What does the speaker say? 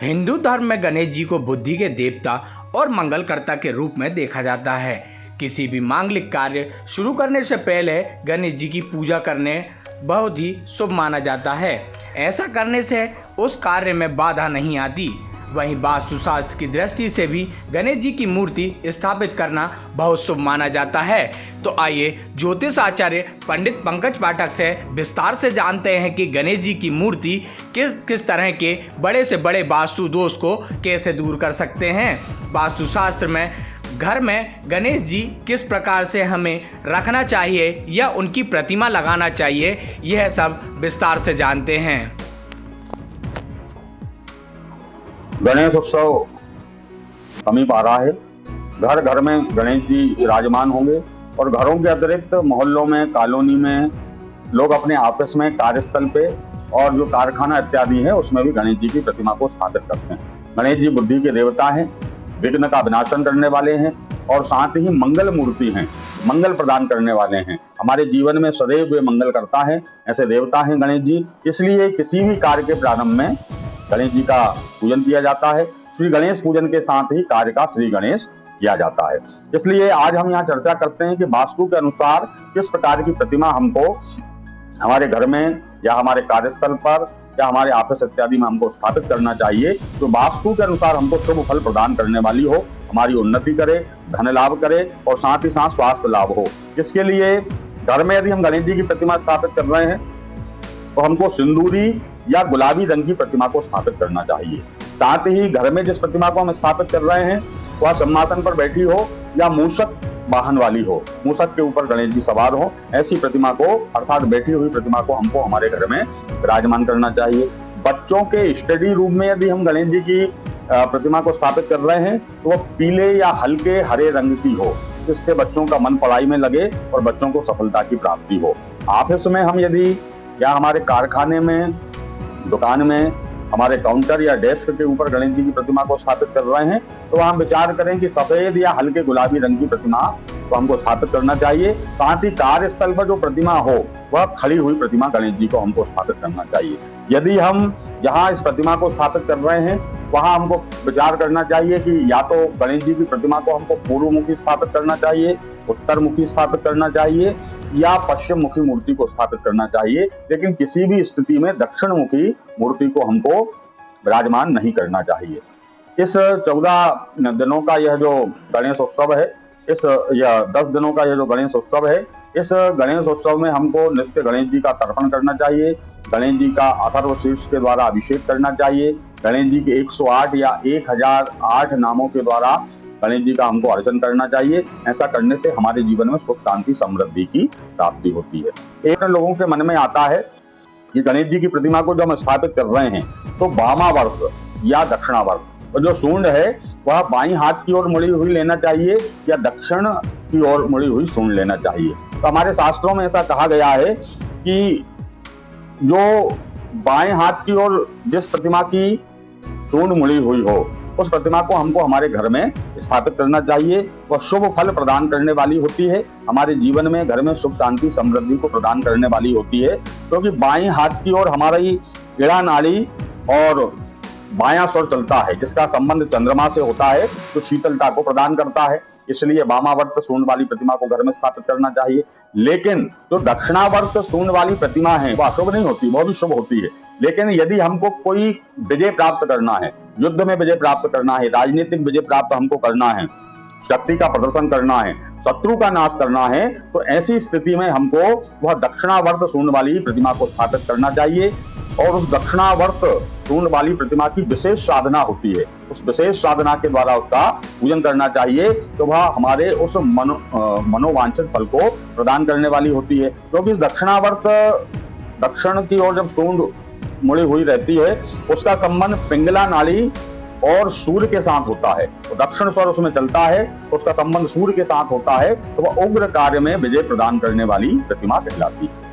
हिंदू धर्म में गणेश जी को बुद्धि के देवता और मंगलकर्ता के रूप में देखा जाता है। किसी भी मांगलिक कार्य शुरू करने से पहले गणेश जी की पूजा करने बहुत ही शुभ माना जाता है। ऐसा करने से उस कार्य में बाधा नहीं आती। वहीं वास्तुशास्त्र की दृष्टि से भी गणेश जी की मूर्ति स्थापित करना बहुत शुभ माना जाता है। तो आइए ज्योतिष आचार्य पंडित पंकज पाठक से विस्तार से जानते हैं कि गणेश जी की मूर्ति किस किस तरह के बड़े से बड़े वास्तु दोष को कैसे दूर कर सकते हैं। वास्तुशास्त्र में घर में गणेश जी किस प्रकार से हमें रखना चाहिए या उनकी प्रतिमा लगाना चाहिए, यह सब विस्तार से जानते हैं। गणेश उत्सव समीप आ रहा है। घर घर में गणेश जी विराजमान होंगे और घरों के अतिरिक्त मोहल्लों में, कॉलोनी में लोग अपने आपस में, कार्यस्थल पे और जो कारखाना इत्यादि है उसमें भी गणेश जी की प्रतिमा को स्थापित करते हैं। गणेश जी बुद्धि के देवता हैं, विघ्न का विनाशन करने वाले हैं और साथ ही मंगल मूर्ति हैं, मंगल प्रदान करने वाले हैं। हमारे जीवन में सदैव वे मंगल करता है, ऐसे देवता हैं गणेश जी। इसलिए किसी भी कार्य के प्रारंभ में गणेश जी का पूजन किया जाता है। श्री गणेश पूजन के साथ ही कार्य का श्री गणेश किया जाता है। इसलिए आज हम यहाँ चर्चा करते हैं कि वास्तु के अनुसार किस प्रकार की प्रतिमा हमको हमारे घर में या हमारे कार्यस्थल पर या हमारे ऑफिस इत्यादि में हमको स्थापित करना चाहिए, तो वास्तु के अनुसार हमको शुभ फल प्रदान करने वाली हो, हमारी उन्नति करे, धन लाभ करे और साथ ही साथ स्वास्थ्य लाभ हो। इसके लिए घर में यदि हम गणेश जी की प्रतिमा स्थापित कर रहे हैं तो हमको सिंदूरी या गुलाबी रंग की प्रतिमा को स्थापित करना चाहिए। साथ ही घर में जिस प्रतिमा को हम स्थापित कर रहे हैं वह सिंहासन पर बैठी हो या मूषक वाहन वाली हो, मूषक के ऊपर गणेश जी सवार हो, ऐसी प्रतिमा को अर्थात बैठी हुई प्रतिमा को हमको हमारे घर में विराजमान करना चाहिए। बच्चों के स्टडी रूम में यदि हम गणेश जी की प्रतिमा को स्थापित कर रहे हैं तो वह पीले या हल्के हरे रंग की हो, जिससे बच्चों का मन पढ़ाई में लगे और बच्चों को सफलता की प्राप्ति हो। ऑफिस में हम यदि या हमारे कारखाने में, दुकान में, हमारे काउंटर या डेस्क के ऊपर गणेश जी की प्रतिमा को स्थापित कर रहे हैं तो हम विचार करें कि सफेद या हल्के गुलाबी रंग की प्रतिमा को हमको स्थापित करना चाहिए। साथ ही कार्यस्थल पर जो प्रतिमा हो वह खड़ी हुई प्रतिमा गणेश जी को हमको स्थापित करना चाहिए। यदि हम जहाँ इस प्रतिमा को स्थापित कर रहे हैं वहां हमको विचार करना चाहिए कि या तो गणेश जी की प्रतिमा को हमको पूर्व मुखी स्थापित करना चाहिए, उत्तर मुखी स्थापित करना चाहिए या पश्चिम मुखी मूर्ति को स्थापित करना चाहिए, लेकिन किसी भी स्थिति में दक्षिण मुखी मूर्ति को हमको विराजमान नहीं करना चाहिए। इस 14 दिनों का यह जो गणेश उत्सव है, यह 10 दिनों का यह जो गणेश उत्सव है, इस गणेश उत्सव में हमको नित्य गणेश जी का तर्पण करना चाहिए, गणेश जी का अथर्व शीर्ष के द्वारा अभिषेक करना चाहिए, गणेश जी के 108 या 1008 नामों के द्वारा गणेश जी का हमको अर्चन करना चाहिए। ऐसा करने से हमारे जीवन में सुख शांति समृद्धि की प्राप्ति होती है। एक लोगों के मन में आता है कि गणेश जी की प्रतिमा को जब हम स्थापित कर रहे हैं तो वामावर्त या दक्षिणावर्त, और जो सूंड है वह बाईं हाथ की ओर मुड़ी हुई लेना चाहिए या दक्षिण की ओर मुड़ी हुई सूंड लेना चाहिए। तो हमारे शास्त्रों में ऐसा कहा गया है कि जो बाएं हाथ की ओर जिस प्रतिमा की सूंड मुड़ी हुई हो उस प्रतिमा को हमको हमारे घर में स्थापित करना चाहिए। वह शुभ फल प्रदान करने वाली होती है, हमारे जीवन में घर में सुख शांति समृद्धि को प्रदान करने वाली होती है, क्योंकि बाईं हाथ की ओर हमारी इड़ा नाड़ी और बायां स्वर चलता है, जिसका संबंध चंद्रमा से होता है, तो शीतलता को प्रदान करता है। इसलिए वामावर्त सूंड वाली प्रतिमा को घर में स्थापित करना चाहिए। लेकिन जो दक्षिणावर्त सूंड वाली प्रतिमा है वह अशुभ नहीं होती, वह भी शुभ होती है। लेकिन यदि हमको कोई विजय प्राप्त करना है, युद्ध में विजय प्राप्त करना है, राजनीतिक विजय प्राप्त हमको करना है, शक्ति का प्रदर्शन करना है, शत्रु का नाश करना है, तो ऐसी स्थिति में हमको वह दक्षिणावर्त सूंड वाली प्रतिमा को स्थापित करना चाहिए। और उस दक्षिणावर्त सूंड वाली प्रतिमा की विशेष साधना होती है, उस विशेष साधना के द्वारा उसका पूजन करना चाहिए, तो वह हमारे उस मनोवांछित फल को प्रदान करने वाली होती है। क्योंकि दक्षिणावर्त, दक्षिण की ओर जब सूंड मुड़ी हुई रहती है उसका संबंध पिंगला नाड़ी और सूर्य के साथ होता है, तो दक्षिण स्वर उसमें चलता है, उसका संबंध सूर्य के साथ होता है, तो वह उग्र कार्य में विजय प्रदान करने वाली प्रतिमा कहलाती है।